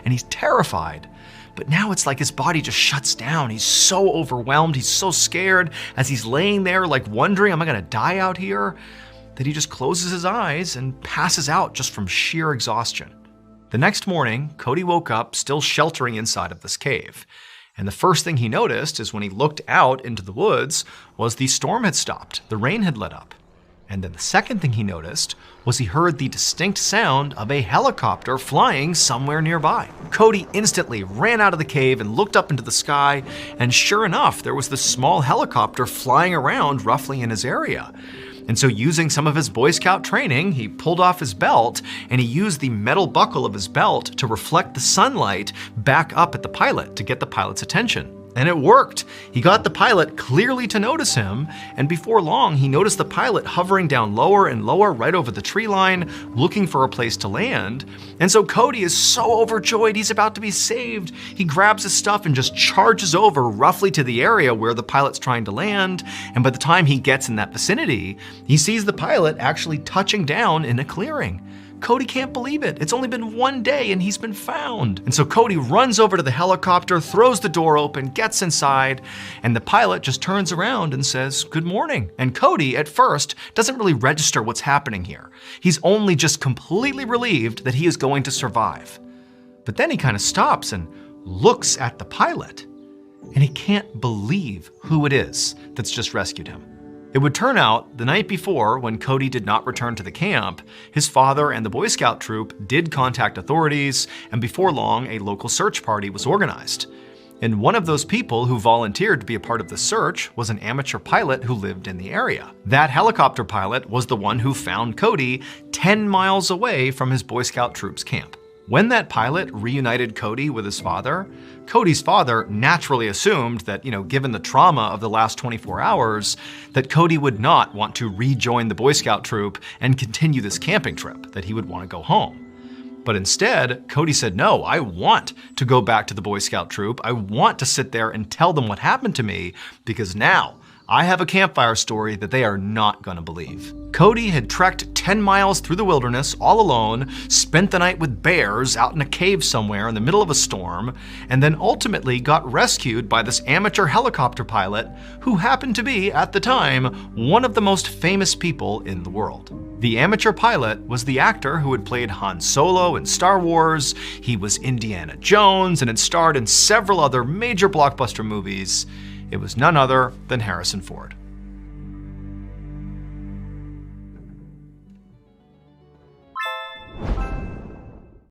and he's terrified. But now it's like his body just shuts down. He's so overwhelmed, he's so scared as he's laying there like wondering, am I gonna die out here? That he just closes his eyes and passes out just from sheer exhaustion. The next morning, Cody woke up still sheltering inside of this cave. And the first thing he noticed is when he looked out into the woods was the storm had stopped, the rain had let up. And then the second thing he noticed was he heard the distinct sound of a helicopter flying somewhere nearby. Cody instantly ran out of the cave and looked up into the sky, and sure enough, there was this small helicopter flying around roughly in his area. And so using some of his Boy Scout training, he pulled off his belt and he used the metal buckle of his belt to reflect the sunlight back up at the pilot to get the pilot's attention. And it worked. He got the pilot clearly to notice him, and before long, he noticed the pilot hovering down lower and lower right over the tree line, looking for a place to land. And so Cody is so overjoyed, he's about to be saved. He grabs his stuff and just charges over roughly to the area where the pilot's trying to land, and by the time he gets in that vicinity, he sees the pilot actually touching down in a clearing. Cody can't believe it. It's only been one day and he's been found. And so Cody runs over to the helicopter, throws the door open, gets inside, and the pilot just turns around and says, "Good morning." And Cody, at first, doesn't really register what's happening here. He's only just completely relieved that he is going to survive. But then he kind of stops and looks at the pilot, and he can't believe who it is that's just rescued him. It would turn out the night before, when Cody did not return to the camp, his father and the Boy Scout troop did contact authorities, and before long, a local search party was organized. And one of those people who volunteered to be a part of the search was an amateur pilot who lived in the area. That helicopter pilot was the one who found Cody 10 miles away from his Boy Scout troop's camp. When that pilot reunited Cody with his father, Cody's father naturally assumed that, given the trauma of the last 24 hours, that Cody would not want to rejoin the Boy Scout troop and continue this camping trip, that he would want to go home. But instead, Cody said, no, I want to go back to the Boy Scout troop. I want to sit there and tell them what happened to me, because now I have a campfire story that they are not gonna believe. Cody had trekked 10 miles through the wilderness all alone, spent the night with bears out in a cave somewhere in the middle of a storm, and then ultimately got rescued by this amateur helicopter pilot who happened to be, at the time, one of the most famous people in the world. The amateur pilot was the actor who had played Han Solo in Star Wars, he was Indiana Jones, and had starred in several other major blockbuster movies. It was none other than Harrison Ford.